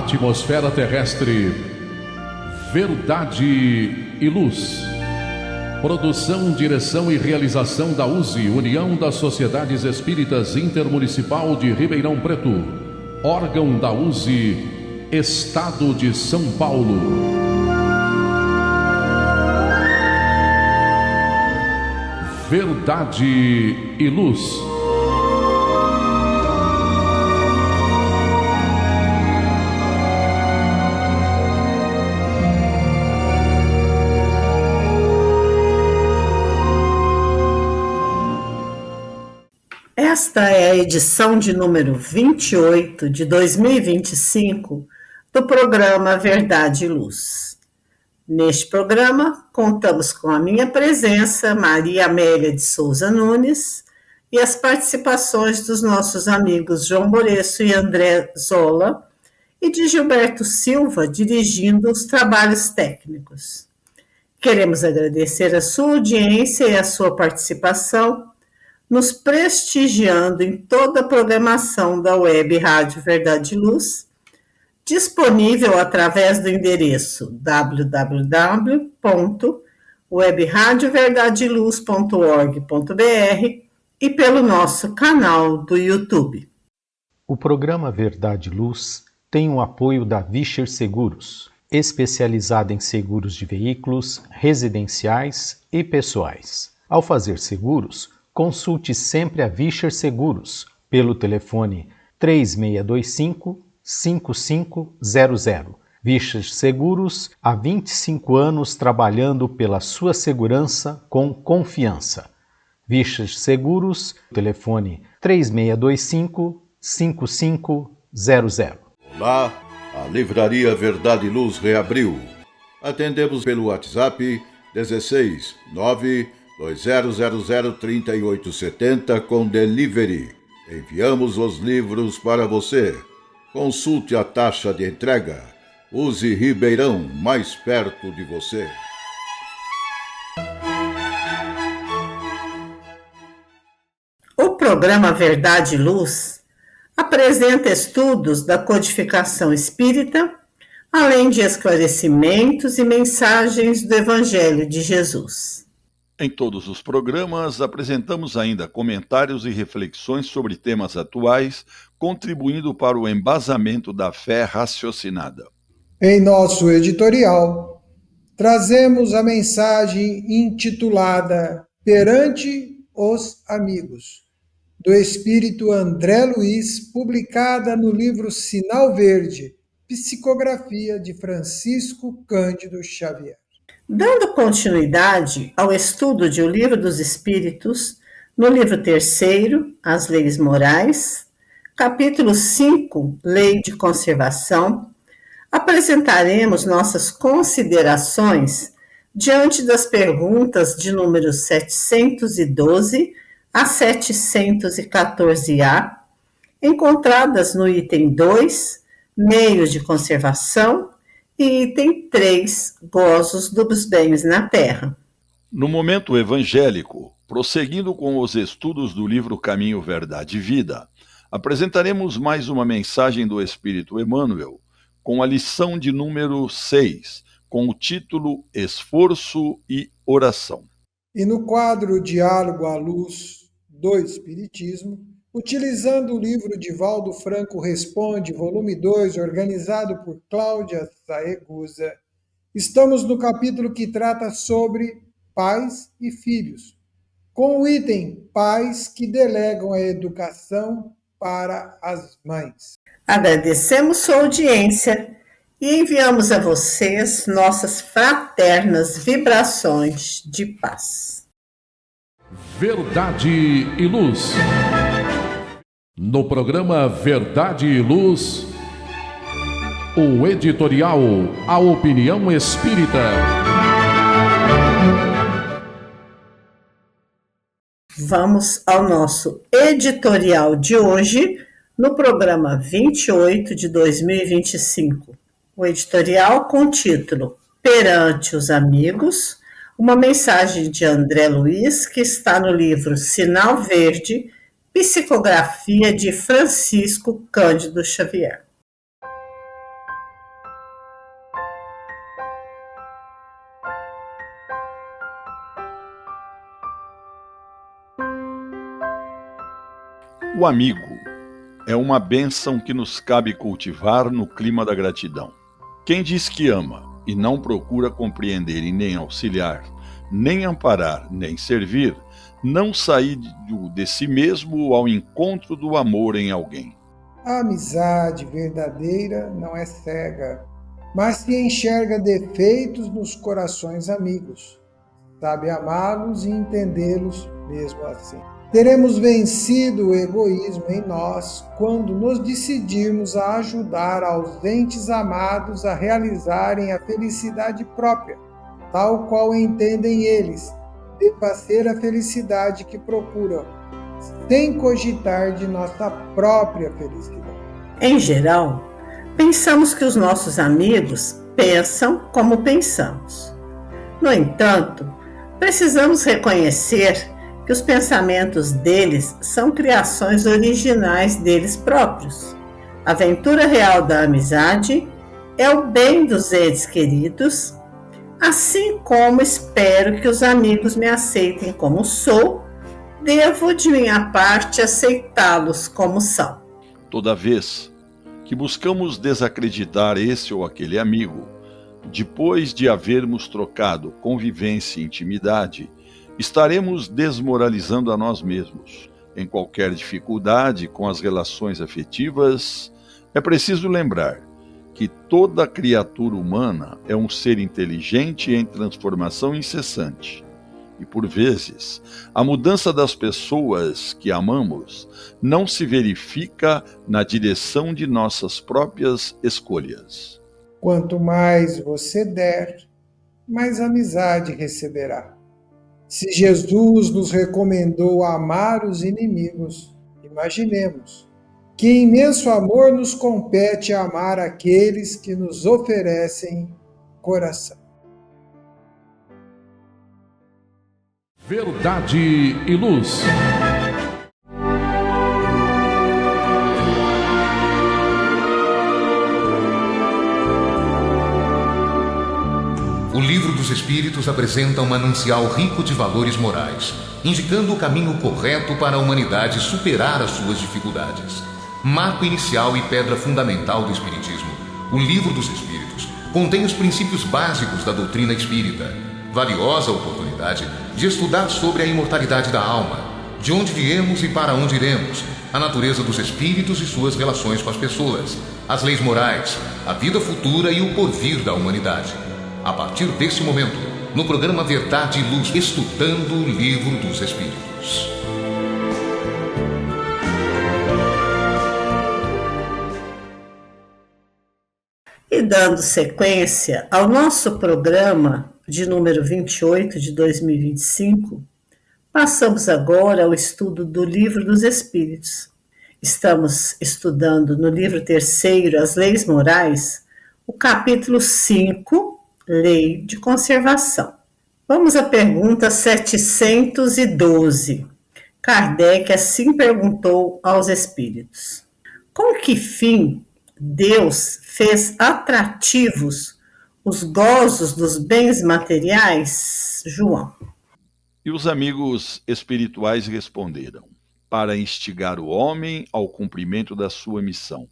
Atmosfera terrestre, verdade e luz. Produção, direção e realização da USE, União das Sociedades Espíritas Intermunicipal de Ribeirão Preto. Órgão da USE, Estado de São Paulo. Verdade e luz. Esta é a edição de número 28 de 2025 do programa Verdade e Luz. Neste programa, contamos com a minha presença, Maria Amélia de Souza Nunes, e as participações dos nossos amigos João Boreço e André Zola, e de Gilberto Silva, dirigindo os trabalhos técnicos. Queremos agradecer a sua audiência e a sua participação, nos prestigiando em toda a programação da Web Rádio Verdade e Luz, disponível através do endereço www.webradioverdadeluz.org.br e pelo nosso canal do YouTube. O programa Verdade e Luz tem o apoio da Vischer Seguros, especializada em seguros de veículos, residenciais e pessoais. Ao fazer seguros, consulte sempre a Vischer Seguros pelo telefone 3625-5500. Vischer Seguros, há 25 anos trabalhando pela sua segurança com confiança. Vischer Seguros, telefone 3625-5500. Olá, a Livraria Verdade e Luz reabriu. Atendemos pelo WhatsApp 16 920003870 com delivery. Enviamos os livros para você. Consulte a taxa de entrega. Use Ribeirão, mais perto de você. O programa Verdade e Luz apresenta estudos da codificação espírita, além de esclarecimentos e mensagens do Evangelho de Jesus. Em todos os programas, apresentamos ainda comentários e reflexões sobre temas atuais, contribuindo para o embasamento da fé raciocinada. Em nosso editorial, trazemos a mensagem intitulada Perante os Amigos, do Espírito André Luiz, publicada no livro Sinal Verde, Psicografia de Francisco Cândido Xavier. Dando continuidade ao estudo de O Livro dos Espíritos, no livro 3º, As Leis Morais, capítulo 5, Lei de Conservação, apresentaremos nossas considerações diante das perguntas de números 712 a 714A, encontradas no item 2, Meios de Conservação, e item 3, Gozos dos Bens na Terra. No momento evangélico, prosseguindo com os estudos do livro Caminho, Verdade e Vida, apresentaremos mais uma mensagem do Espírito Emmanuel, com a lição de número 6, com o título Esforço e Oração. E no quadro Diálogo à Luz do Espiritismo, utilizando o livro Divaldo Franco Responde, volume 2, organizado por Cláudia Saegusa, estamos no capítulo que trata sobre pais e filhos, com o item Pais que delegam a educação para as mães. Agradecemos sua audiência e enviamos a vocês nossas fraternas vibrações de paz. Verdade e Luz. No programa Verdade e Luz, o editorial A Opinião Espírita. Vamos ao nosso editorial de hoje, no programa 28 de 2025. O editorial com o título Perante os Amigos, uma mensagem de André Luiz, que está no livro Sinal Verde, Psicografia de Francisco Cândido Xavier. O amigo é uma bênção que nos cabe cultivar no clima da gratidão. Quem diz que ama e não procura compreender e nem auxiliar, nem amparar, nem servir, não sair de si mesmo ao encontro do amor em alguém. A amizade verdadeira não é cega, mas se enxerga defeitos nos corações amigos. Sabe amá-los e entendê-los mesmo assim. Teremos vencido o egoísmo em nós quando nos decidirmos a ajudar aos entes amados a realizarem a felicidade própria, tal qual entendem eles, deva ser a felicidade que procuram, sem cogitar de nossa própria felicidade. Em geral, pensamos que os nossos amigos pensam como pensamos. No entanto, precisamos reconhecer que os pensamentos deles são criações originais deles próprios. A aventura real da amizade é o bem dos entes queridos, assim como espero que os amigos me aceitem como sou, devo de minha parte aceitá-los como são. Toda vez que buscamos desacreditar esse ou aquele amigo, depois de havermos trocado convivência e intimidade, estaremos desmoralizando a nós mesmos. Em qualquer dificuldade com as relações afetivas, é preciso lembrar que toda criatura humana é um ser inteligente em transformação incessante. E, por vezes, a mudança das pessoas que amamos não se verifica na direção de nossas próprias escolhas. Quanto mais você der, mais amizade receberá. Se Jesus nos recomendou amar os inimigos, imaginemos que imenso amor nos compete amar aqueles que nos oferecem coração. Verdade e Luz. O Livro dos Espíritos apresenta um manancial rico de valores morais, indicando o caminho correto para a humanidade superar as suas dificuldades. Marco inicial e pedra fundamental do Espiritismo, o Livro dos Espíritos contém os princípios básicos da doutrina espírita, valiosa oportunidade de estudar sobre a imortalidade da alma, de onde viemos e para onde iremos, a natureza dos espíritos e suas relações com as pessoas, as leis morais, a vida futura e o porvir da humanidade. A partir desse momento, no programa Verdade e Luz, estudando o Livro dos Espíritos. E dando sequência ao nosso programa de número 28 de 2025, passamos agora ao estudo do Livro dos Espíritos. Estamos estudando no livro terceiro, As Leis Morais, o capítulo 5, Lei de Conservação. Vamos à pergunta 712. Kardec assim perguntou aos espíritos: com que fim Deus fez atrativos os gozos dos bens materiais, João? E os amigos espirituais responderam: para instigar o homem ao cumprimento da sua missão,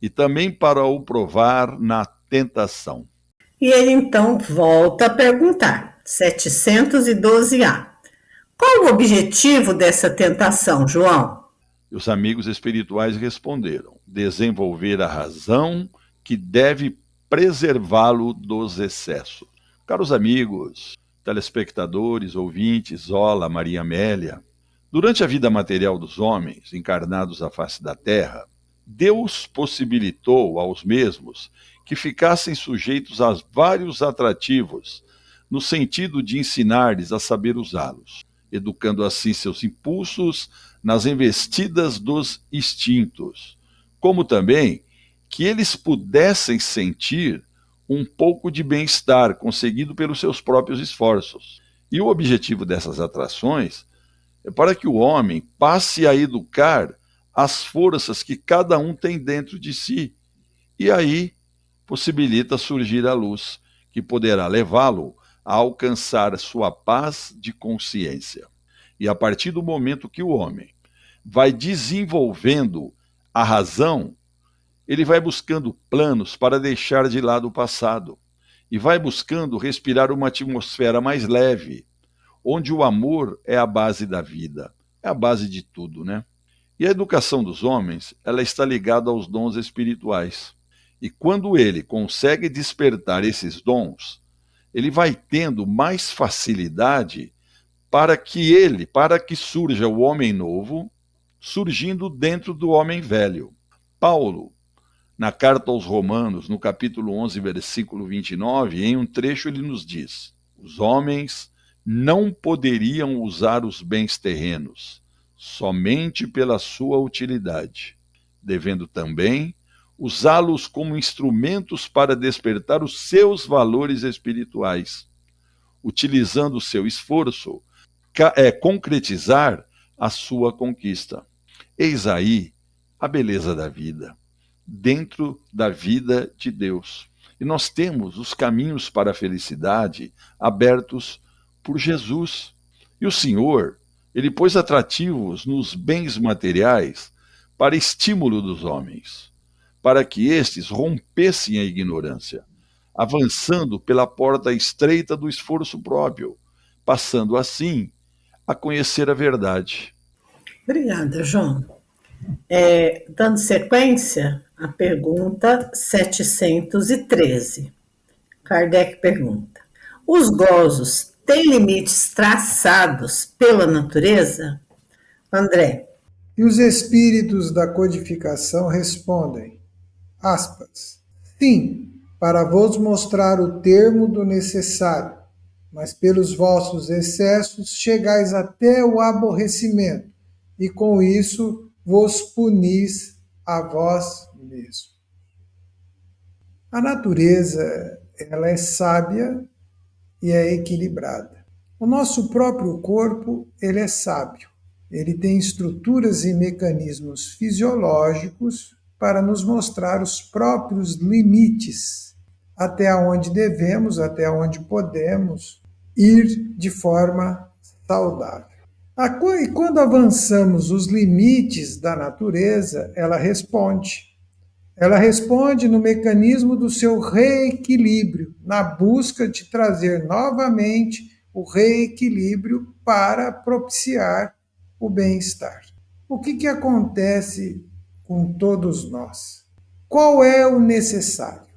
e também para o provar na tentação. E ele então volta a perguntar, 712A. Qual o objetivo dessa tentação, João? E os amigos espirituais responderam: desenvolver a razão que deve preservá-lo dos excessos. Caros amigos, telespectadores, ouvintes, Ola, Maria Amélia, durante a vida material dos homens encarnados à face da terra, Deus possibilitou aos mesmos que ficassem sujeitos a vários atrativos, no sentido de ensinar-lhes a saber usá-los, educando assim seus impulsos nas investidas dos instintos, como também que eles pudessem sentir um pouco de bem-estar conseguido pelos seus próprios esforços. E o objetivo dessas atrações é para que o homem passe a educar as forças que cada um tem dentro de si, e aí possibilita surgir a luz, que poderá levá-lo a alcançar sua paz de consciência. E a partir do momento que o homem vai desenvolvendo a razão, ele vai buscando planos para deixar de lado o passado e vai buscando respirar uma atmosfera mais leve, onde o amor é a base da vida, é a base de tudo, né? E a educação dos homens, ela está ligada aos dons espirituais. E quando ele consegue despertar esses dons, ele vai tendo mais facilidade para que surja o homem novo, surgindo dentro do homem velho. Paulo, na carta aos Romanos, no capítulo 11, versículo 29, em um trecho ele nos diz: os homens não poderiam usar os bens terrenos somente pela sua utilidade, devendo também usá-los como instrumentos para despertar os seus valores espirituais, utilizando o seu esforço, concretizar a sua conquista. Eis aí a beleza da vida, dentro da vida de Deus. E nós temos os caminhos para a felicidade abertos por Jesus. E o Senhor, ele pôs atrativos nos bens materiais para estímulo dos homens, para que estes rompessem a ignorância, avançando pela porta estreita do esforço próprio, passando assim a conhecer a verdade. Obrigada, João. Dando sequência à pergunta 713. Kardec pergunta: os gozos têm limites traçados pela natureza? André. E os espíritos da codificação respondem, aspas, sim, para vos mostrar o termo do necessário, mas pelos vossos excessos chegais até o aborrecimento, e com isso vos punis a vós mesmo. A natureza, ela é sábia e é equilibrada. O nosso próprio corpo, ele é sábio. Ele tem estruturas e mecanismos fisiológicos para nos mostrar os próprios limites, até onde devemos, até onde podemos ir de forma saudável. E quando avançamos os limites da natureza, ela responde. Ela responde no mecanismo do seu reequilíbrio, na busca de trazer novamente o reequilíbrio para propiciar o bem-estar. O que acontece com todos nós? Qual é o necessário?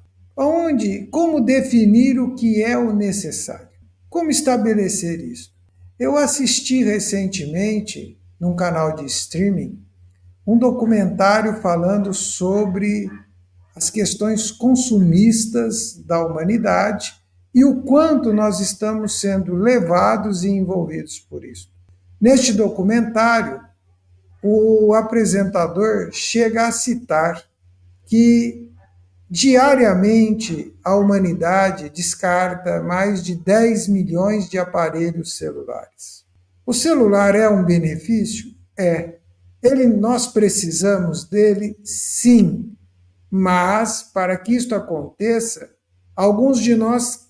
Como definir o que é o necessário? Como estabelecer isso? Eu assisti recentemente, num canal de streaming, um documentário falando sobre as questões consumistas da humanidade e o quanto nós estamos sendo levados e envolvidos por isso. Neste documentário, o apresentador chega a citar que diariamente a humanidade descarta mais de 10 milhões de aparelhos celulares. O celular é um benefício? É. Nós precisamos dele? Sim. Mas, para que isto aconteça, alguns de nós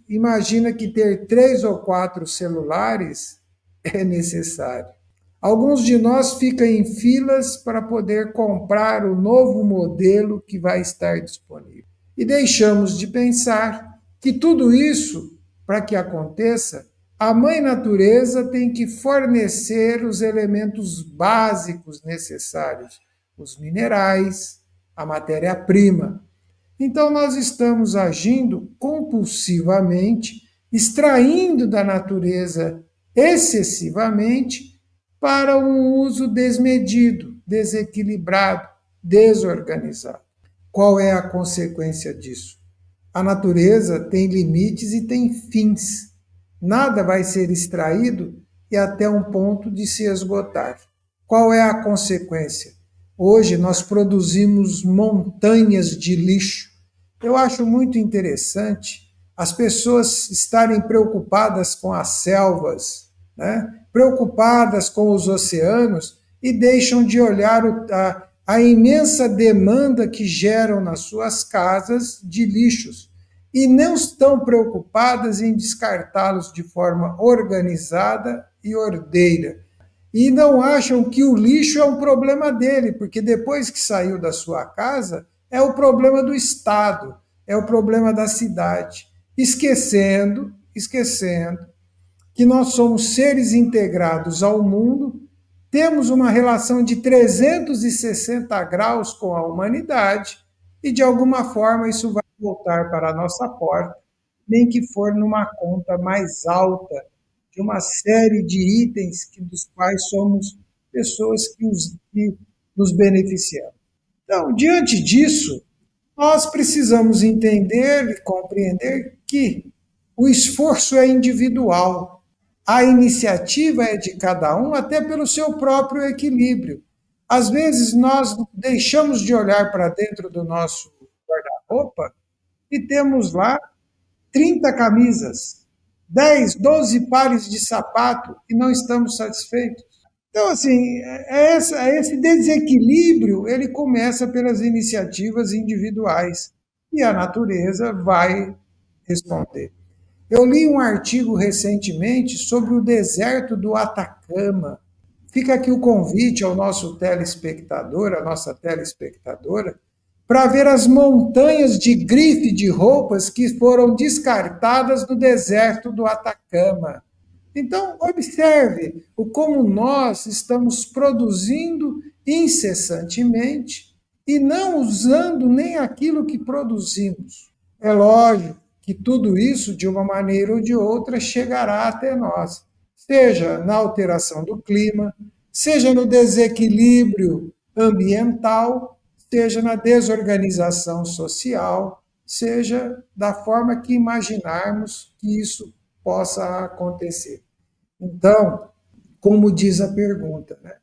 imaginam que ter 3 ou 4 celulares é necessário. Alguns de nós ficam em filas para poder comprar o novo modelo que vai estar disponível. E deixamos de pensar que tudo isso, para que aconteça, a Mãe Natureza tem que fornecer os elementos básicos necessários, os minerais, a matéria-prima. Então, nós estamos agindo compulsivamente, extraindo da natureza excessivamente para um uso desmedido, desequilibrado, desorganizado. Qual é a consequência disso? A natureza tem limites e tem fins. Nada vai ser extraído e até um ponto de se esgotar. Qual é a consequência? Hoje nós produzimos montanhas de lixo. Eu acho muito interessante as pessoas estarem preocupadas com as selvas, né? Preocupadas com os oceanos e deixam de olhar a imensa demanda que geram nas suas casas de lixos e não estão preocupadas em descartá-los de forma organizada e ordeira. e não acham que o lixo é um problema dele, porque depois que saiu da sua casa, é o problema do Estado, é o problema da cidade, esquecendo que nós somos seres integrados ao mundo, temos uma relação de 360 graus com a humanidade e, de alguma forma, isso vai voltar para a nossa porta, nem que for numa conta mais alta de uma série de itens dos quais somos pessoas que nos beneficiamos. Então, diante disso, nós precisamos entender e compreender que o esforço é individual. A iniciativa é de cada um, até pelo seu próprio equilíbrio. Às vezes, nós deixamos de olhar para dentro do nosso guarda-roupa e temos lá 30 camisas, 10, 12 pares de sapato e não estamos satisfeitos. Então, assim, esse desequilíbrio, ele começa pelas iniciativas individuais e a natureza vai responder. Eu li um artigo recentemente sobre o deserto do Atacama. Fica aqui o convite ao nosso telespectador, à nossa telespectadora, para ver as montanhas de grife de roupas que foram descartadas no deserto do Atacama. Então, observe como nós estamos produzindo incessantemente e não usando nem aquilo que produzimos. É lógico que tudo isso, de uma maneira ou de outra, chegará até nós, seja na alteração do clima, seja no desequilíbrio ambiental, seja na desorganização social, seja da forma que imaginarmos que isso possa acontecer. Então, como diz a pergunta, né?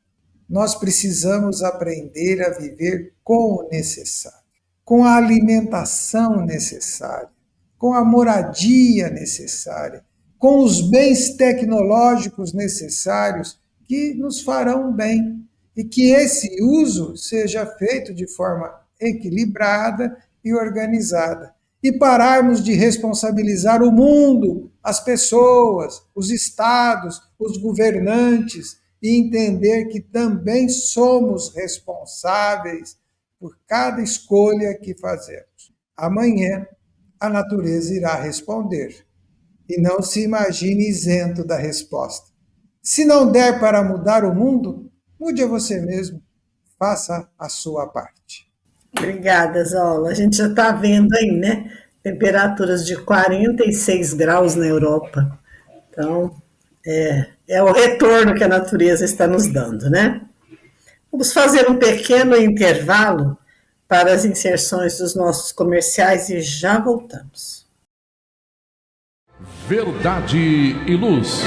Nós precisamos aprender a viver com o necessário, com a alimentação necessária, com a moradia necessária, com os bens tecnológicos necessários que nos farão bem e que esse uso seja feito de forma equilibrada e organizada. E pararmos de responsabilizar o mundo, as pessoas, os estados, os governantes, e entender que também somos responsáveis por cada escolha que fazemos. Amanhã, a natureza irá responder. E não se imagine isento da resposta. Se não der para mudar o mundo, mude a você mesmo. Faça a sua parte. Obrigada, Zola. A gente já está vendo aí, né? Temperaturas de 46 graus na Europa. Então, é o retorno que a natureza está nos dando, né? Vamos fazer um pequeno intervalo para as inserções dos nossos comerciais e já voltamos. Verdade e Luz.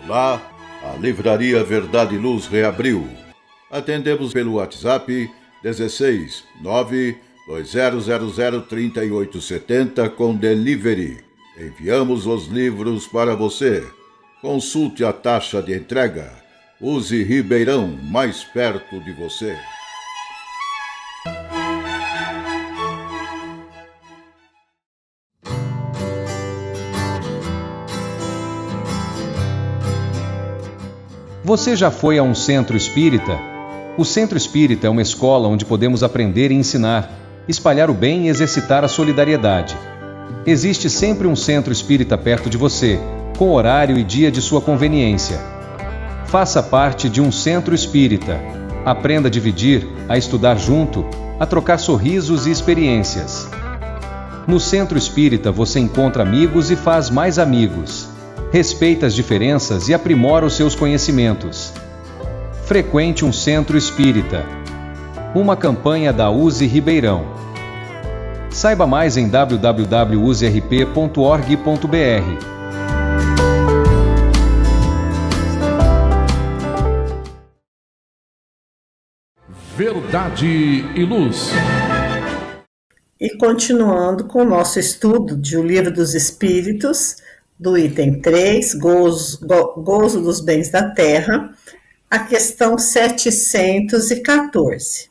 Olá, a Livraria Verdade e Luz reabriu. Atendemos pelo WhatsApp 16 92000 3870 com delivery. Enviamos os livros para você. Consulte a taxa de entrega. Use Ribeirão, mais perto de você. Você já foi a um centro espírita? O centro espírita é uma escola onde podemos aprender e ensinar, espalhar o bem e exercitar a solidariedade. Existe sempre um centro espírita perto de você, com horário e dia de sua conveniência. Faça parte de um centro espírita. Aprenda a dividir, a estudar junto, a trocar sorrisos e experiências. No centro espírita você encontra amigos e faz mais amigos. Respeita as diferenças e aprimora os seus conhecimentos. Frequente um centro espírita. Uma campanha da USE Ribeirão. Saiba mais em www.userp.org.br. Verdade e Luz. E continuando com o nosso estudo de O Livro dos Espíritos, do item 3, Gozo dos Bens da Terra, a questão 714.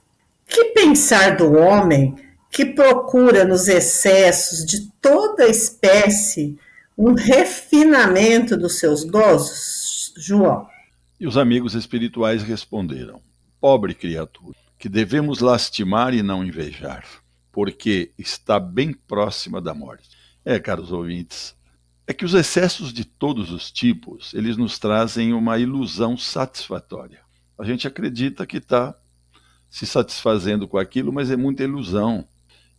Que pensar do homem que procura nos excessos de toda espécie um refinamento dos seus gozos, João? E os amigos espirituais responderam: pobre criatura, que devemos lastimar e não invejar, porque está bem próxima da morte. Caros ouvintes, é que os excessos de todos os tipos, eles nos trazem uma ilusão satisfatória. A gente acredita que está se satisfazendo com aquilo, mas é muita ilusão.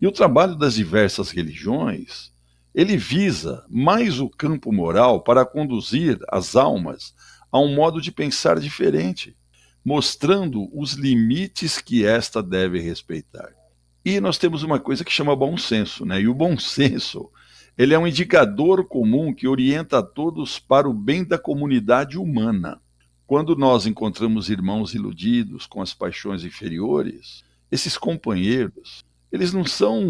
E o trabalho das diversas religiões, ele visa mais o campo moral para conduzir as almas a um modo de pensar diferente, mostrando os limites que esta deve respeitar. E nós temos uma coisa que chama bom senso, né? E o bom senso, ele é um indicador comum que orienta a todos para o bem da comunidade humana. Quando nós encontramos irmãos iludidos com as paixões inferiores, esses companheiros, eles não são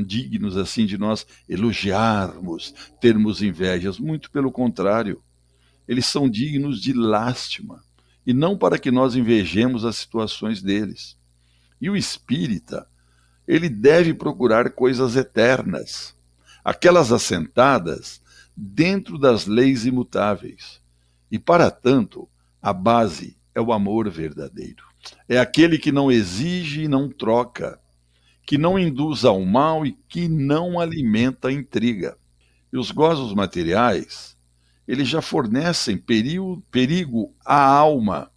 dignos assim de nós elogiarmos, termos invejas, muito pelo contrário. Eles são dignos de lástima, e não para que nós invejemos as situações deles. E o espírita, ele deve procurar coisas eternas, aquelas assentadas dentro das leis imutáveis. E para tanto, a base é o amor verdadeiro. É aquele que não exige e não troca, que não induz ao mal e que não alimenta a intriga. E os gozos materiais, eles já fornecem perigo à alma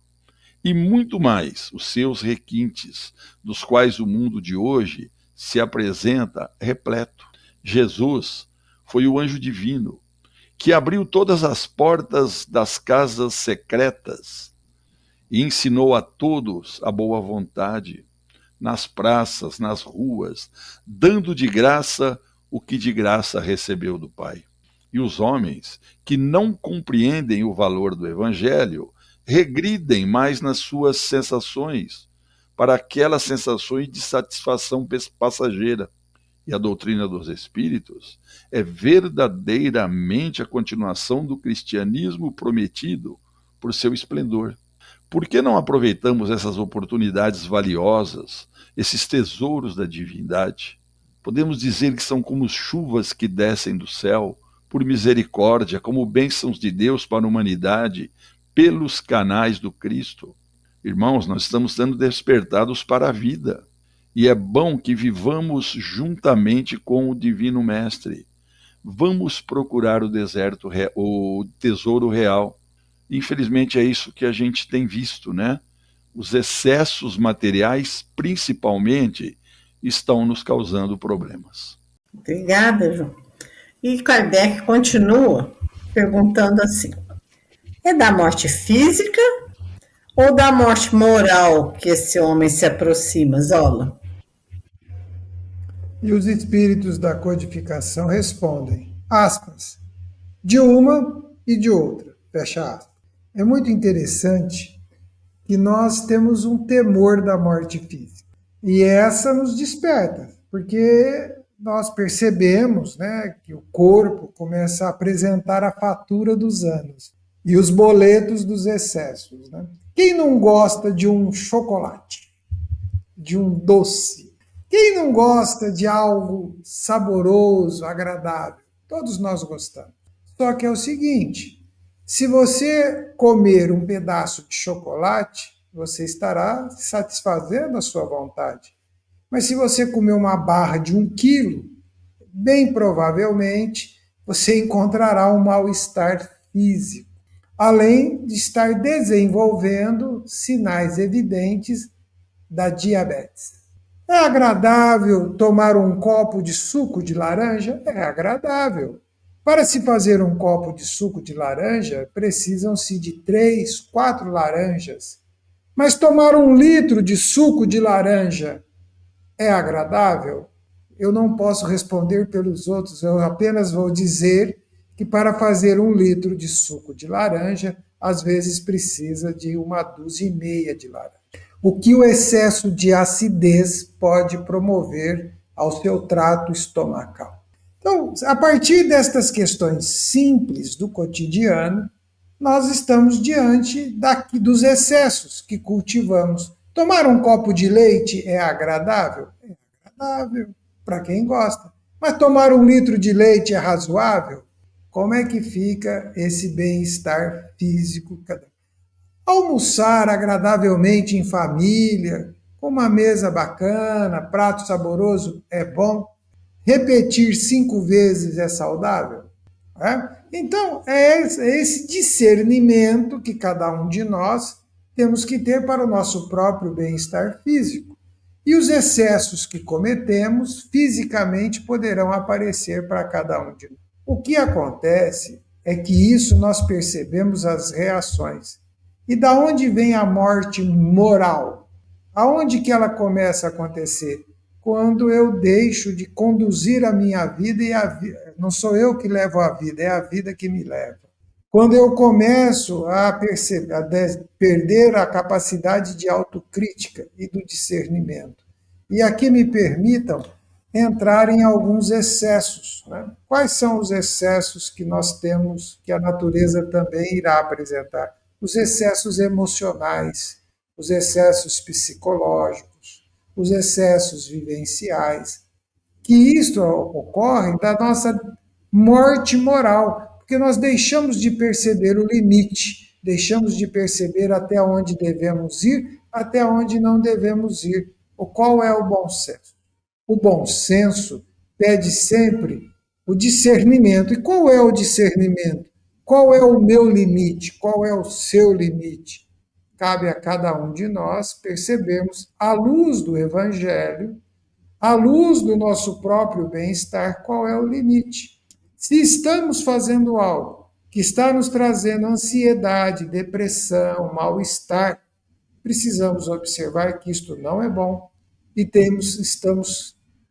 e muito mais os seus requintes, dos quais o mundo de hoje se apresenta repleto. Jesus foi o anjo divino que abriu todas as portas das casas secretas e ensinou a todos a boa vontade, nas praças, nas ruas, dando de graça o que de graça recebeu do Pai. E os homens que não compreendem o valor do Evangelho regridem mais nas suas sensações, para aquelas sensações de satisfação passageira. E a doutrina dos Espíritos é verdadeiramente a continuação do cristianismo prometido por seu esplendor. Por que não aproveitamos essas oportunidades valiosas, esses tesouros da divindade? Podemos dizer que são como chuvas que descem do céu, por misericórdia, como bênçãos de Deus para a humanidade, pelos canais do Cristo. Irmãos, nós estamos sendo despertados para a vida, e é bom que vivamos juntamente com o Divino Mestre. Vamos procurar o tesouro real. Infelizmente é isso que a gente tem visto, né? Os excessos materiais, principalmente, estão nos causando problemas. Obrigada, João. E Kardec continua perguntando assim: é da morte física ou da morte moral que esse homem se aproxima, Zola? E os espíritos da codificação respondem, aspas, de uma e de outra, fecha aspas. É muito interessante que nós temos um temor da morte física. E essa nos desperta, porque nós percebemos, né, que o corpo começa a apresentar a fatura dos anos e os boletos dos excessos. Né? Quem não gosta de um chocolate, de um doce? Quem não gosta de algo saboroso, agradável? Todos nós gostamos. Só que é o seguinte, se você comer um pedaço de chocolate, você estará satisfazendo a sua vontade. Mas se você comer uma barra de 1 quilo, bem provavelmente você encontrará um mal-estar físico, além de estar desenvolvendo sinais evidentes da diabetes. É agradável tomar um copo de suco de laranja? É agradável. Para se fazer um copo de suco de laranja, precisam-se de 3, 4 laranjas. Mas tomar 1 litro de suco de laranja é agradável? Eu não posso responder pelos outros, eu apenas vou dizer que para fazer 1 litro de suco de laranja, às vezes precisa de 1,5 dúzias de laranja. O que o excesso de acidez pode promover ao seu trato estomacal. Então, a partir destas questões simples do cotidiano, nós estamos diante dos excessos que cultivamos. Tomar um copo de leite é agradável? É agradável para quem gosta. Mas tomar 1 litro de leite é razoável? Como é que fica esse bem-estar físico? Almoçar agradavelmente em família, com uma mesa bacana, prato saboroso é bom. Repetir 5 vezes é saudável. Né? Então, é esse discernimento que cada um de nós temos que ter para o nosso próprio bem-estar físico. E os excessos que cometemos fisicamente poderão aparecer para cada um de nós. O que acontece é que isso nós percebemos as reações. E da onde vem a morte moral? Aonde que ela começa a acontecer? Quando eu deixo de conduzir a minha vida e não sou eu que levo a vida, é a vida que me leva. Quando eu começo a perder a capacidade de autocrítica e do discernimento. E aqui me permitam entrar em alguns excessos. Né? Quais são os excessos que nós temos, que a natureza também irá apresentar? Os excessos emocionais, os excessos psicológicos, os excessos vivenciais, que isto ocorre da nossa morte moral, porque nós deixamos de perceber o limite, deixamos de perceber até onde devemos ir, até onde não devemos ir. Qual é o bom senso? O bom senso pede sempre o discernimento. E qual é o discernimento? Qual é o meu limite? Qual é o seu limite? Cabe a cada um de nós percebermos, à luz do Evangelho, à luz do nosso próprio bem-estar, qual é o limite. Se estamos fazendo algo que está nos trazendo ansiedade, depressão, mal-estar, precisamos observar que isto não é bom e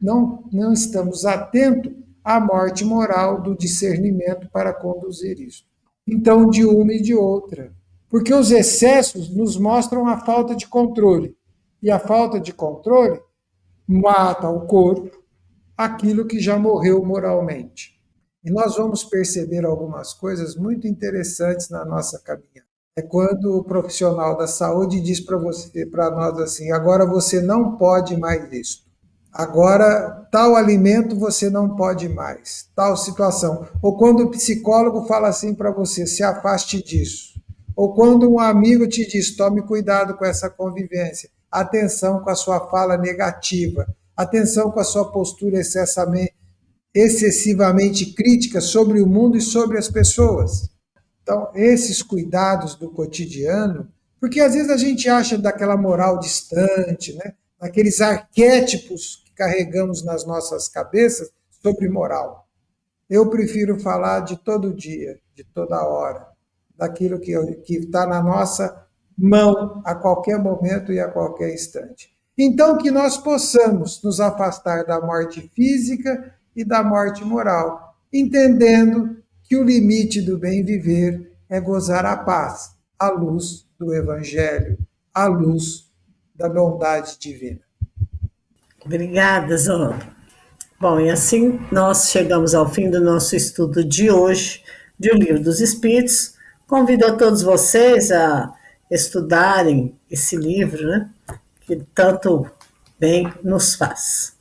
não estamos atentos à morte moral do discernimento para conduzir isso. Então, de uma e de outra. Porque os excessos nos mostram a falta de controle. E a falta de controle mata o corpo, aquilo que já morreu moralmente. E nós vamos perceber algumas coisas muito interessantes na nossa caminhada. É quando o profissional da saúde diz para nós assim, agora você não pode mais isso. Agora, tal alimento você não pode mais, tal situação. Ou quando o psicólogo fala assim para você, se afaste disso. Ou quando um amigo te diz, tome cuidado com essa convivência. Atenção com a sua fala negativa. Atenção com a sua postura excessivamente crítica sobre o mundo e sobre as pessoas. Então, esses cuidados do cotidiano, porque às vezes a gente acha daquela moral distante, né? Daqueles arquétipos que carregamos nas nossas cabeças sobre moral. Eu prefiro falar de todo dia, de toda hora, daquilo que está na nossa mão a qualquer momento e a qualquer instante. Então, que nós possamos nos afastar da morte física e da morte moral, entendendo que o limite do bem viver é gozar a paz, à luz do Evangelho, à luz da bondade divina. Obrigada, Zona. Bom, e assim nós chegamos ao fim do nosso estudo de hoje, de O Livro dos Espíritos. Convido a todos vocês a estudarem esse livro, né, que tanto bem nos faz.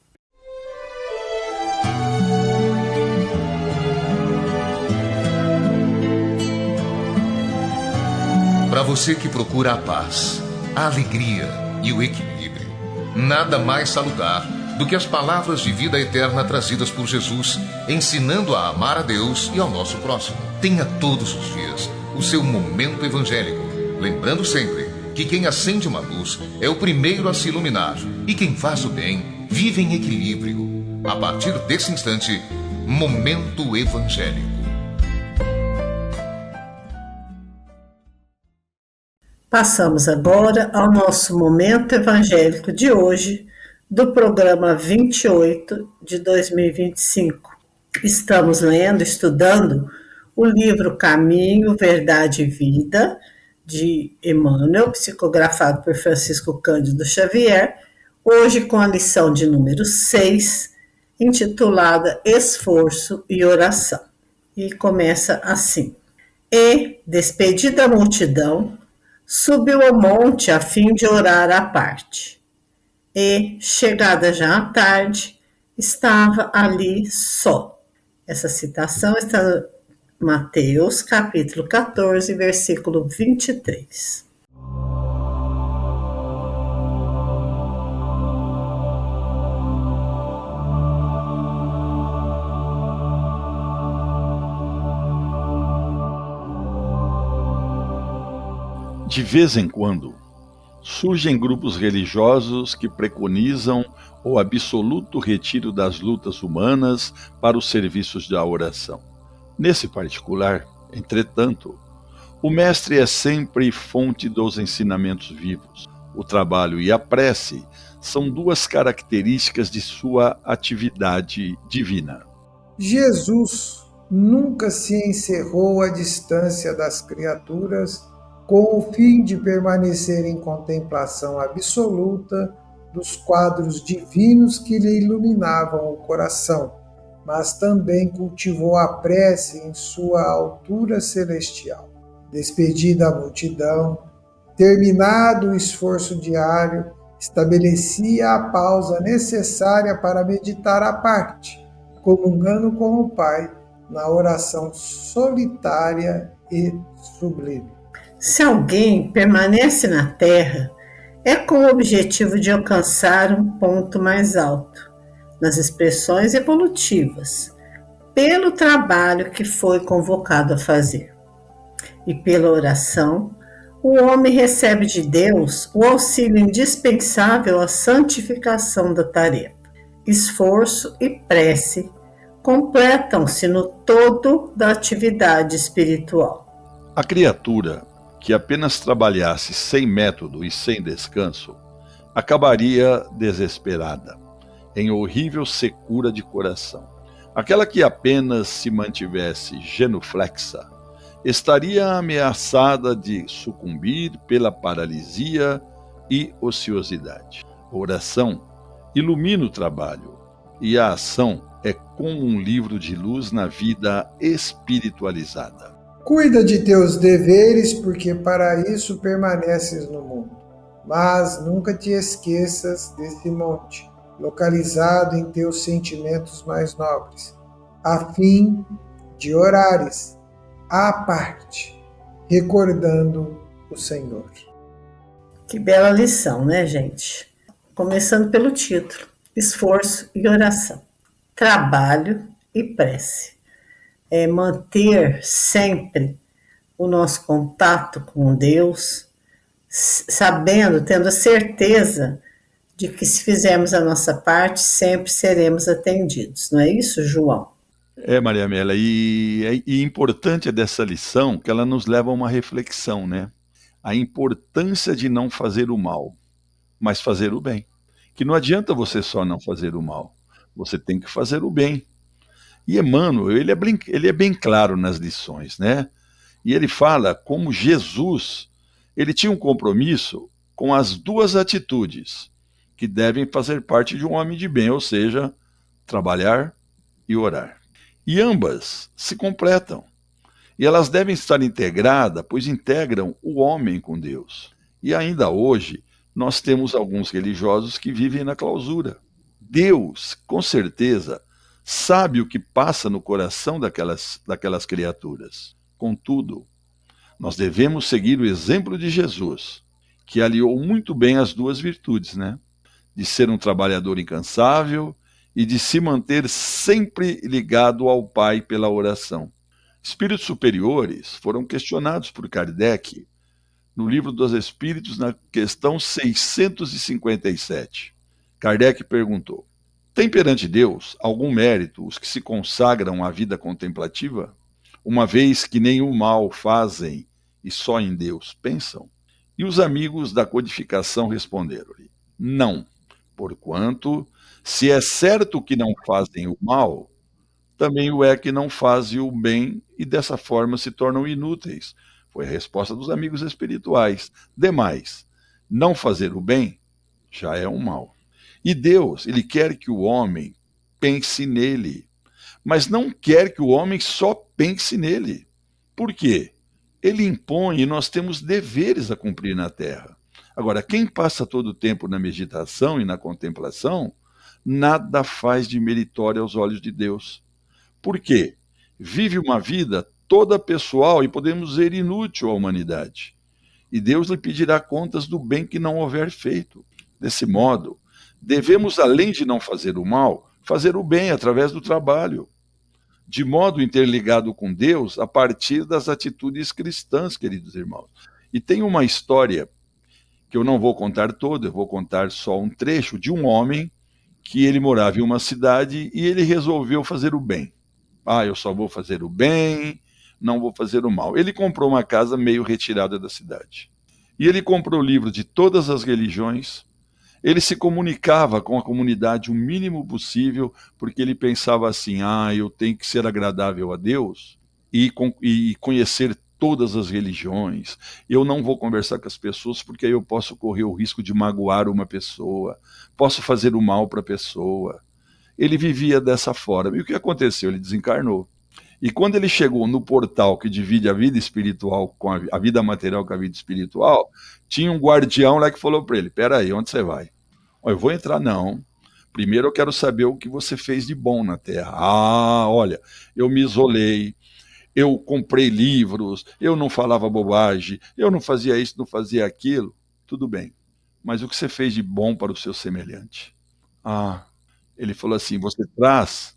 Para você que procura a paz, a alegria e o equilíbrio, nada mais salutar do que as palavras de vida eterna trazidas por Jesus, ensinando a amar a Deus e ao nosso próximo. Tenha todos os dias o seu momento evangélico, lembrando sempre que quem acende uma luz é o primeiro a se iluminar e quem faz o bem vive em equilíbrio. A partir desse instante, Momento Evangélico. Passamos agora ao nosso Momento Evangélico de hoje, do programa 28 de 2025. Estamos estudando o livro Caminho, Verdade e Vida, de Emmanuel, psicografado por Francisco Cândido Xavier, hoje com a lição de número 6, intitulada Esforço e Oração. E começa assim. E, despedida a multidão, subiu ao monte a fim de orar à parte. E, chegada já à tarde, estava ali só. Essa citação está em Mateus, capítulo 14, versículo 23. De vez em quando, surgem grupos religiosos que preconizam o absoluto retiro das lutas humanas para os serviços da oração. Nesse particular, entretanto, o mestre é sempre fonte dos ensinamentos vivos. O trabalho e a prece são duas características de sua atividade divina. Jesus nunca se encerrou à distância das criaturas com o fim de permanecer em contemplação absoluta dos quadros divinos que lhe iluminavam o coração, mas também cultivou a prece em sua altura celestial. Despedida a multidão, terminado o esforço diário, estabelecia a pausa necessária para meditar à parte, comungando com o Pai na oração solitária e sublime. Se alguém permanece na Terra, é com o objetivo de alcançar um ponto mais alto, nas expressões evolutivas, pelo trabalho que foi convocado a fazer. E pela oração, o homem recebe de Deus o auxílio indispensável à santificação da tarefa. Esforço e prece completam-se no todo da atividade espiritual. A criatura que apenas trabalhasse sem método e sem descanso acabaria desesperada, em horrível secura de coração. Aquela que apenas se mantivesse genuflexa estaria ameaçada de sucumbir pela paralisia e ociosidade. A oração ilumina o trabalho e a ação é como um livro de luz na vida espiritualizada. Cuida de teus deveres, porque para isso permaneces no mundo. Mas nunca te esqueças desse monte, localizado em teus sentimentos mais nobres, a fim de orares à parte, recordando o Senhor. Que bela lição, né, gente? Começando pelo título: esforço e oração, trabalho e prece. É manter sempre o nosso contato com Deus, sabendo, tendo a certeza de que se fizermos a nossa parte, sempre seremos atendidos. Não é isso, João? Maria Amélia, e importante é dessa lição que ela nos leva a uma reflexão, né? A importância de não fazer o mal, mas fazer o bem. Que não adianta você só não fazer o mal, você tem que fazer o bem. E Emmanuel, ele é bem claro nas lições, né? E ele fala como Jesus, ele tinha um compromisso com as duas atitudes que devem fazer parte de um homem de bem, ou seja, trabalhar e orar. E ambas se completam. E elas devem estar integradas, pois integram o homem com Deus. E ainda hoje, nós temos alguns religiosos que vivem na clausura. Deus, com certeza, sabe o que passa no coração daquelas criaturas. Contudo, nós devemos seguir o exemplo de Jesus, que aliou muito bem as duas virtudes, né? De ser um trabalhador incansável e de se manter sempre ligado ao Pai pela oração. Espíritos superiores foram questionados por Kardec no Livro dos Espíritos, na questão 657. Kardec perguntou: tem perante Deus algum mérito os que se consagram à vida contemplativa, uma vez que nenhum mal fazem e só em Deus pensam? E os amigos da codificação responderam-lhe: não, porquanto, se é certo que não fazem o mal, também o é que não fazem o bem e dessa forma se tornam inúteis. Foi a resposta dos amigos espirituais. Demais, não fazer o bem já é um mal. E Deus, ele quer que o homem pense nele, mas não quer que o homem só pense nele. Por quê? Ele impõe e nós temos deveres a cumprir na terra. Agora, quem passa todo o tempo na meditação e na contemplação, nada faz de meritório aos olhos de Deus. Por quê? Vive uma vida toda pessoal e podemos dizer inútil à humanidade. E Deus lhe pedirá contas do bem que não houver feito. Desse modo, devemos, além de não fazer o mal, fazer o bem através do trabalho, de modo interligado com Deus a partir das atitudes cristãs, queridos irmãos. E tem uma história que eu não vou contar toda, eu vou contar só um trecho de um homem que ele morava em uma cidade e ele resolveu fazer o bem. Eu só vou fazer o bem, não vou fazer o mal. Ele comprou uma casa meio retirada da cidade. E ele comprou livros de todas as religiões. Ele se comunicava com a comunidade o mínimo possível, porque ele pensava assim, eu tenho que ser agradável a Deus e conhecer todas as religiões. Eu não vou conversar com as pessoas, porque aí eu posso correr o risco de magoar uma pessoa, posso fazer o mal para a pessoa. Ele vivia dessa forma. E o que aconteceu? Ele desencarnou. E quando ele chegou no portal que divide a vida espiritual com a vida material com a vida espiritual, tinha um guardião lá que falou para ele, peraí, onde você vai? Eu vou entrar, não. Primeiro eu quero saber o que você fez de bom na Terra. Olha, eu me isolei, eu comprei livros, eu não falava bobagem, eu não fazia isso, não fazia aquilo. Tudo bem. Mas o que você fez de bom para o seu semelhante? Ele falou assim, você traz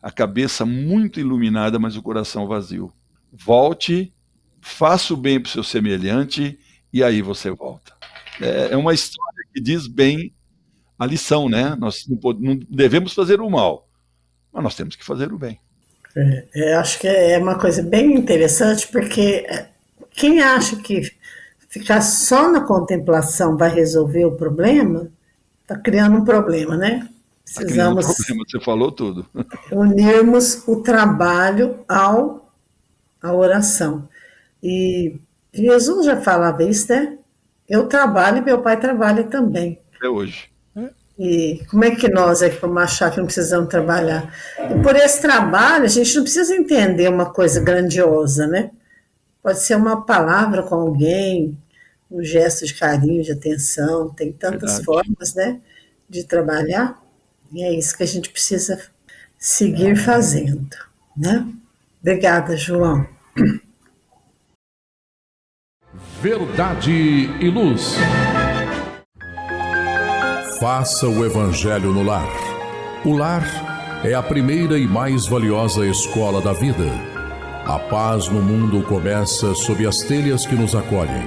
a cabeça muito iluminada, mas o coração vazio. Volte, faça o bem para o seu semelhante e aí você volta. É uma história que diz bem a lição, né? Nós não devemos fazer o mal, mas nós temos que fazer o bem. Acho que é uma coisa bem interessante, porque quem acha que ficar só na contemplação vai resolver o problema, está criando um problema, né? Precisamos você falou tudo. unirmos o trabalho à oração. E Jesus já falava isso, né? Eu trabalho e meu pai trabalha também. Até hoje. E como é que nós vamos achar que não precisamos trabalhar? E por esse trabalho, a gente não precisa entender uma coisa grandiosa, né? Pode ser uma palavra com alguém, um gesto de carinho, de atenção, tem tantas formas, né, de trabalhar, e é isso que a gente precisa seguir fazendo, né? Obrigada, João. Verdade e Luz. Faça o Evangelho no lar. O lar é a primeira e mais valiosa escola da vida. A paz no mundo começa sob as telhas que nos acolhem.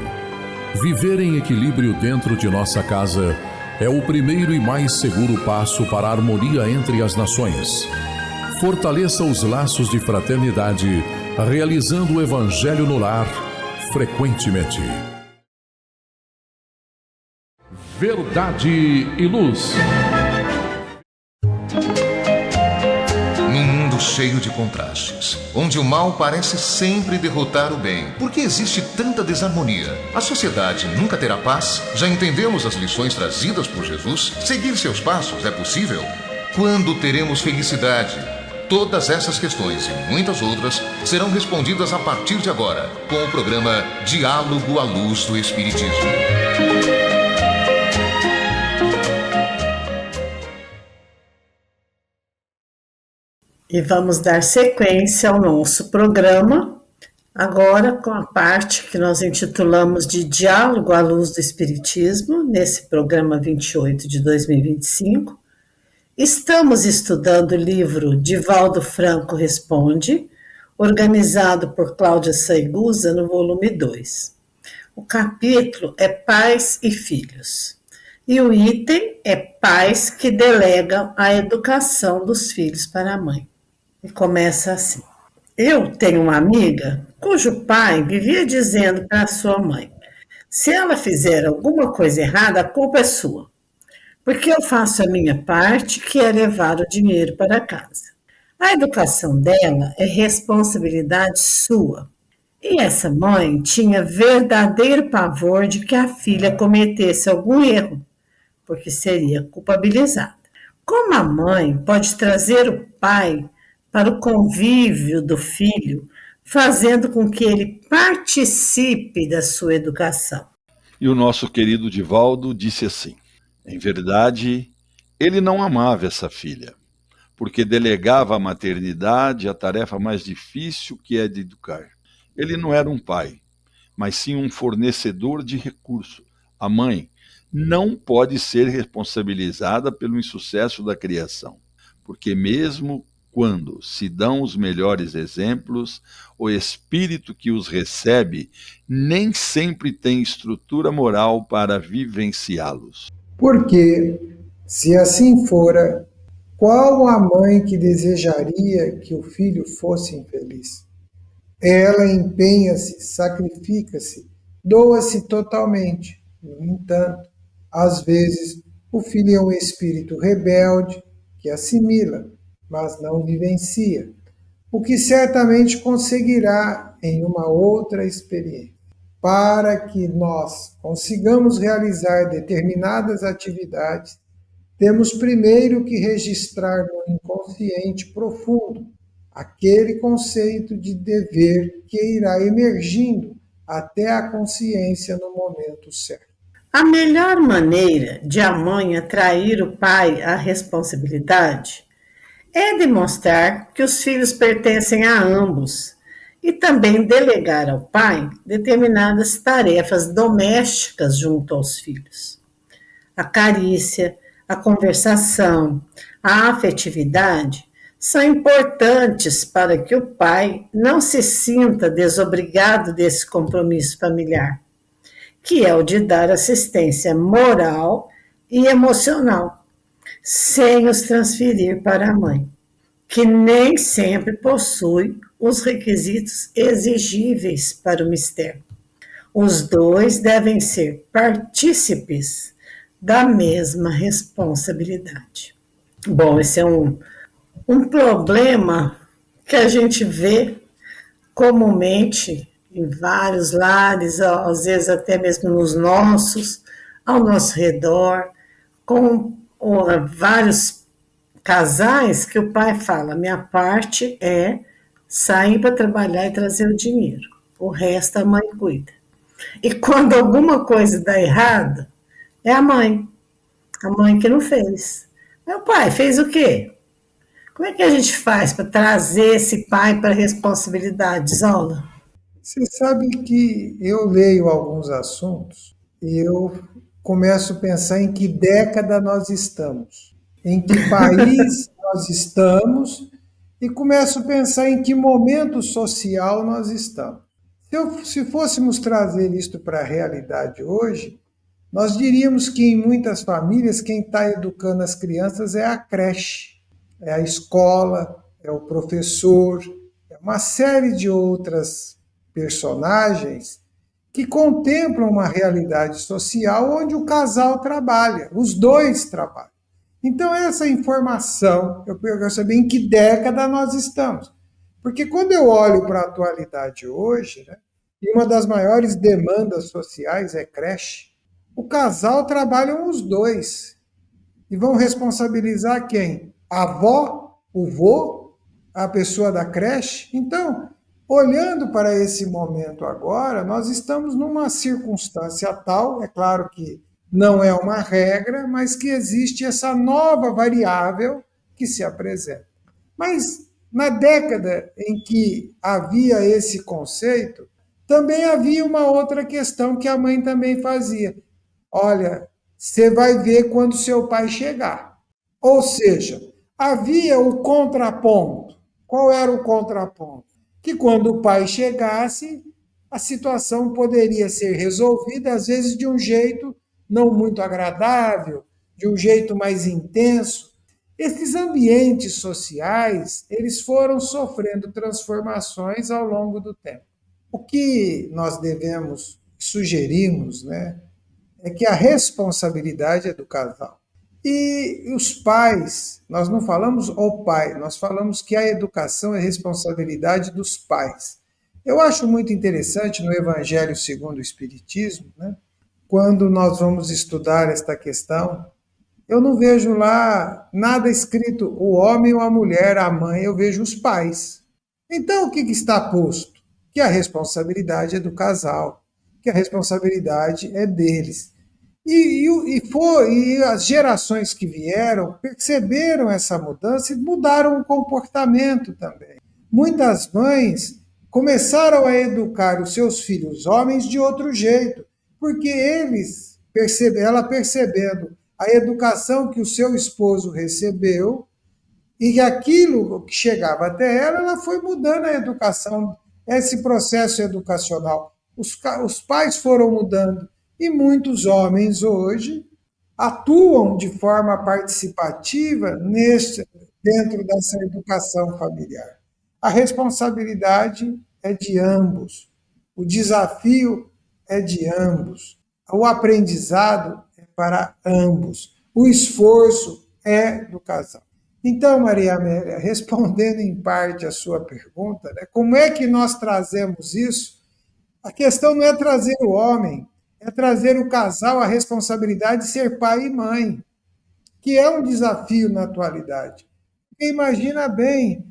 Viver em equilíbrio dentro de nossa casa é o primeiro e mais seguro passo para a harmonia entre as nações. Fortaleça os laços de fraternidade, realizando o Evangelho no lar frequentemente. Verdade e Luz. Num mundo cheio de contrastes, onde o mal parece sempre derrotar o bem, por que existe tanta desarmonia? A sociedade nunca terá paz? Já entendemos as lições trazidas por Jesus? Seguir seus passos é possível? Quando teremos felicidade? Todas essas questões e muitas outras serão respondidas a partir de agora, com o programa Diálogo à Luz do Espiritismo. E vamos dar sequência ao nosso programa, agora com a parte que nós intitulamos de Diálogo à Luz do Espiritismo, nesse programa 28 de 2025. Estamos estudando o livro Divaldo Franco Responde, organizado por Cláudia Saigusa, no volume 2. O capítulo é Pais e Filhos. E o item é pais que delegam a educação dos filhos para a mãe. E começa assim. Eu tenho uma amiga cujo pai vivia dizendo para sua mãe, se ela fizer alguma coisa errada, a culpa é sua. Porque eu faço a minha parte, que é levar o dinheiro para casa. A educação dela é responsabilidade sua. E essa mãe tinha verdadeiro pavor de que a filha cometesse algum erro, porque seria culpabilizada. Como a mãe pode trazer o pai para o convívio do filho, fazendo com que ele participe da sua educação? E o nosso querido Divaldo disse assim, em verdade, ele não amava essa filha, porque delegava à maternidade a tarefa mais difícil que é de educar. Ele não era um pai, mas sim um fornecedor de recursos. A mãe não pode ser responsabilizada pelo insucesso da criação, porque mesmo quando se dão os melhores exemplos, o espírito que os recebe nem sempre tem estrutura moral para vivenciá-los. Porque, se assim fora, qual a mãe que desejaria que o filho fosse infeliz? Ela empenha-se, sacrifica-se, doa-se totalmente. No entanto, às vezes, o filho é um espírito rebelde que assimila, mas não vivencia, o que certamente conseguirá em uma outra experiência. Para que nós consigamos realizar determinadas atividades, temos primeiro que registrar no inconsciente profundo aquele conceito de dever que irá emergindo até a consciência no momento certo. A melhor maneira de a mãe atrair o pai à responsabilidade é demonstrar que os filhos pertencem a ambos e também delegar ao pai determinadas tarefas domésticas junto aos filhos. A carícia, a conversação, a afetividade são importantes para que o pai não se sinta desobrigado desse compromisso familiar, que é o de dar assistência moral e emocional, sem os transferir para a mãe, que nem sempre possui os requisitos exigíveis para o mistério. Os dois devem ser partícipes da mesma responsabilidade. Bom, esse é um problema que a gente vê comumente em vários lares, às vezes até mesmo nos nossos, ao nosso redor, com vários casais que o pai fala: minha parte é sair para trabalhar e trazer o dinheiro, o resto a mãe cuida. E quando alguma coisa dá errado, é a mãe que não fez. Meu pai fez o quê? Como é que a gente faz para trazer esse pai para a responsabilidade, Zola? Você sabe que eu leio alguns assuntos e eu começo a pensar em que década nós estamos, em que país nós estamos, e começo a pensar em que momento social nós estamos. Se fôssemos trazer isto para a realidade hoje, nós diríamos que em muitas famílias quem está educando as crianças é a creche, é a escola, é o professor, é uma série de outras personagens que contemplam uma realidade social onde o casal trabalha, os dois trabalham. Então, essa informação, eu quero saber em que década nós estamos. Porque quando eu olho para a atualidade hoje, né, e uma das maiores demandas sociais é creche, o casal trabalham os dois. E vão responsabilizar quem? A avó, o vô, a pessoa da creche? Então, olhando para esse momento agora, nós estamos numa circunstância tal, é claro que não é uma regra, mas que existe essa nova variável que se apresenta. Mas na década em que havia esse conceito, também havia uma outra questão que a mãe também fazia. Olha, você vai ver quando seu pai chegar. Ou seja, havia o contraponto. Qual era o contraponto? Que quando o pai chegasse, a situação poderia ser resolvida, às vezes de um jeito não muito agradável, de um jeito mais intenso. Esses ambientes sociais, eles foram sofrendo transformações ao longo do tempo. O que nós devemos, sugerimos, né, é que a responsabilidade é do casal. E os pais, nós não falamos o pai, nós falamos que a educação é responsabilidade dos pais. Eu acho muito interessante no Evangelho segundo o Espiritismo, né, quando nós vamos estudar esta questão, eu não vejo lá nada escrito o homem ou a mulher, a mãe, eu vejo os pais. Então, o que está posto? Que a responsabilidade é do casal, que a responsabilidade é deles. E as gerações que vieram perceberam essa mudança e mudaram o comportamento também. Muitas mães começaram a educar os seus filhos homens de outro jeito, porque ela percebendo a educação que o seu esposo recebeu, E aquilo que chegava até ela, ela foi mudando a educação, esse processo educacional. Os pais foram mudando. E muitos homens hoje atuam de forma participativa dentro dessa educação familiar. A responsabilidade é de ambos, o desafio é de ambos, o aprendizado é para ambos, o esforço é do casal. Então, Maria Amélia, respondendo em parte a sua pergunta, né, como é que nós trazemos isso? A questão não é trazer o homem, é trazer o casal a responsabilidade de ser pai e mãe, que é um desafio na atualidade. Porque imagina bem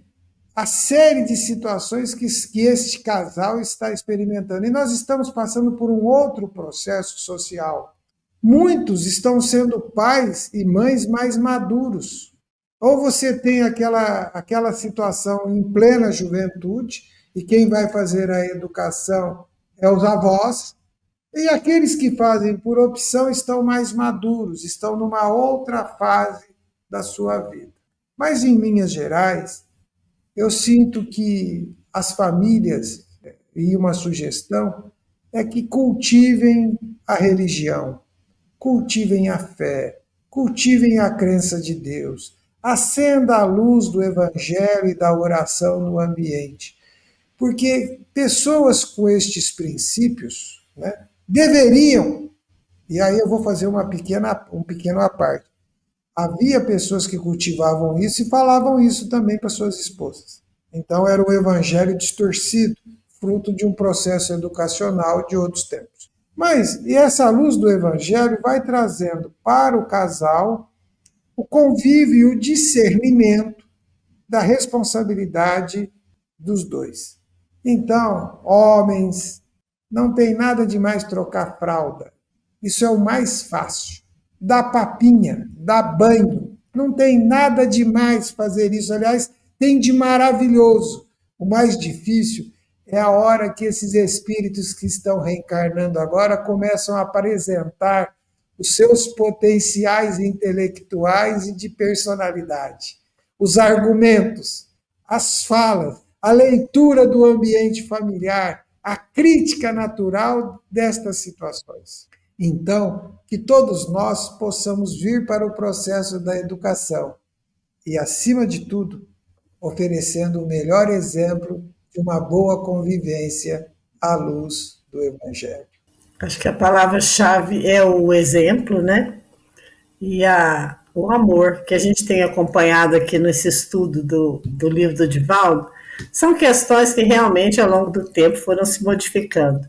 a série de situações que este casal está experimentando. E nós estamos passando por um outro processo social. Muitos estão sendo pais e mães mais maduros. Ou você tem aquela situação em plena juventude, e quem vai fazer a educação é os avós, e aqueles que fazem por opção estão mais maduros, estão numa outra fase da sua vida. Mas, em linhas gerais, eu sinto que as famílias, e uma sugestão, é que cultivem a religião, cultivem a fé, cultivem a crença de Deus, acenda a luz do Evangelho e da oração no ambiente. Porque pessoas com estes princípios, né, deveriam, e aí eu vou fazer um pequeno à parte, havia pessoas que cultivavam isso e falavam isso também para suas esposas. Então era um evangelho distorcido, fruto de um processo educacional de outros tempos. Mas, e essa luz do evangelho vai trazendo para o casal o convívio e o discernimento da responsabilidade dos dois. Então, homens, não tem nada de mais trocar fralda. Isso é o mais fácil. Dar papinha, dar banho. Não tem nada de mais fazer isso. Aliás, tem de maravilhoso. O mais difícil é a hora que esses espíritos que estão reencarnando agora começam a apresentar os seus potenciais intelectuais e de personalidade. Os argumentos, as falas, a leitura do ambiente familiar, a crítica natural destas situações. Então, que todos nós possamos vir para o processo da educação e, acima de tudo, oferecendo o melhor exemplo de uma boa convivência à luz do Evangelho. Acho que a palavra-chave é o exemplo, né? E o amor, que a gente tem acompanhado aqui nesse estudo do livro do Divaldo, são questões que realmente, ao longo do tempo, foram se modificando.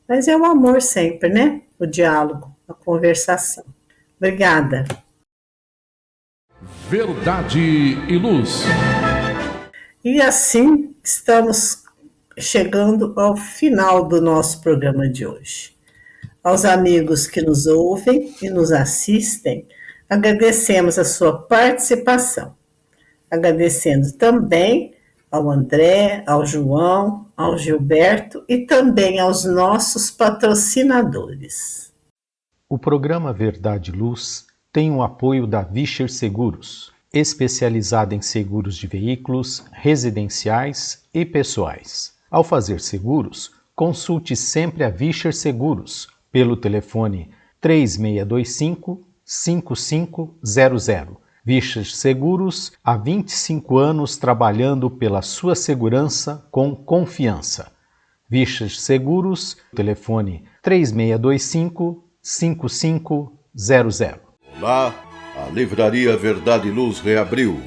Mas é o amor sempre, né? O diálogo, a conversação. Obrigada. Verdade e Luz. E assim estamos chegando ao final do nosso programa de hoje. Aos amigos que nos ouvem e nos assistem, agradecemos a sua participação. Agradecendo também ao André, ao João, ao Gilberto e também aos nossos patrocinadores. O programa Verdade e Luz tem o apoio da Vischer Seguros, especializada em seguros de veículos, residenciais e pessoais. Ao fazer seguros, consulte sempre a Vischer Seguros pelo telefone 3625-5500. Vischer Seguros, há 25 anos trabalhando pela sua segurança com confiança. Vischer Seguros, telefone 3625-5500. Olá, a Livraria Verdade e Luz reabriu.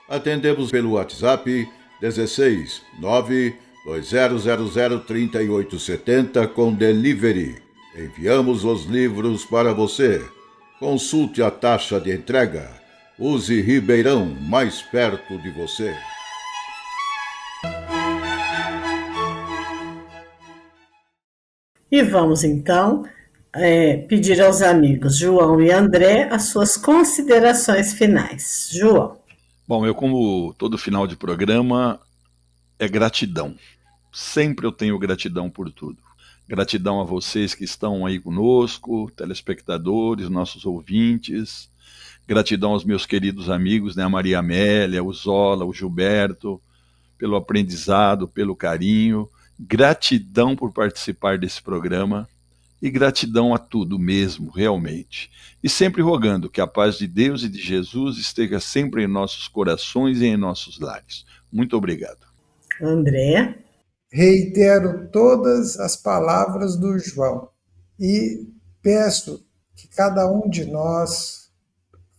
Atendemos pelo WhatsApp 16 920003870 com delivery. Enviamos os livros para você. Consulte a taxa de entrega. Use Ribeirão, mais perto de você. E vamos então pedir aos amigos João e André as suas considerações finais. João. Bom, eu, como todo final de programa, é gratidão. Sempre eu tenho gratidão por tudo. Gratidão a vocês que estão aí conosco, telespectadores, nossos ouvintes. Gratidão aos meus queridos amigos, né? A Maria Amélia, o Zola, o Gilberto, pelo aprendizado, pelo carinho. Gratidão por participar desse programa e gratidão a tudo mesmo, realmente. E sempre rogando que a paz de Deus e de Jesus esteja sempre em nossos corações e em nossos lares. Muito obrigado. André? Reitero todas as palavras do João e peço que cada um de nós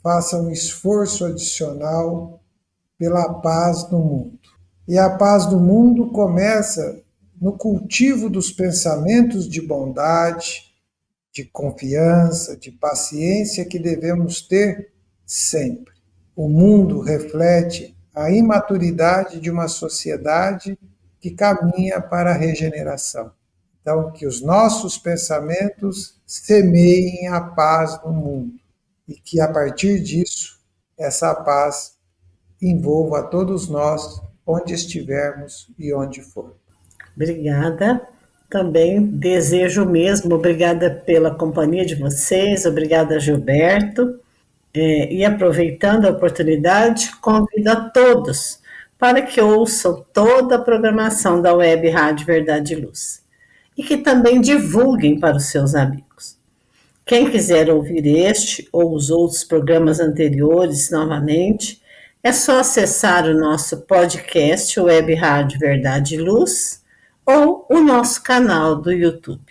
faça um esforço adicional pela paz no mundo. E a paz do mundo começa no cultivo dos pensamentos de bondade, de confiança, de paciência que devemos ter sempre. O mundo reflete a imaturidade de uma sociedade que caminha para a regeneração. Então, que os nossos pensamentos semeiem a paz no mundo e que, a partir disso, essa paz envolva a todos nós, onde estivermos e onde for. Obrigada. Também desejo o mesmo. Obrigada pela companhia de vocês. Obrigada, Gilberto. E aproveitando a oportunidade, convido a todos para que ouçam toda a programação da Web Rádio Verdade e Luz e que também divulguem para os seus amigos. Quem quiser ouvir este ou os outros programas anteriores novamente, é só acessar o nosso podcast Web Rádio Verdade e Luz ou o nosso canal do YouTube.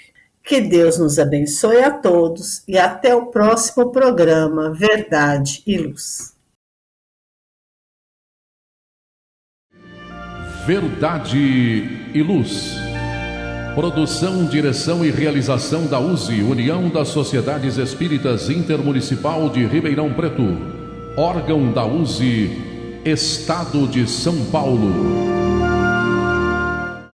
Que Deus nos abençoe a todos e até o próximo programa Verdade e Luz. Verdade e Luz. Produção, direção e realização da USE, União das Sociedades Espíritas Intermunicipal de Ribeirão Preto. Órgão da USE, Estado de São Paulo.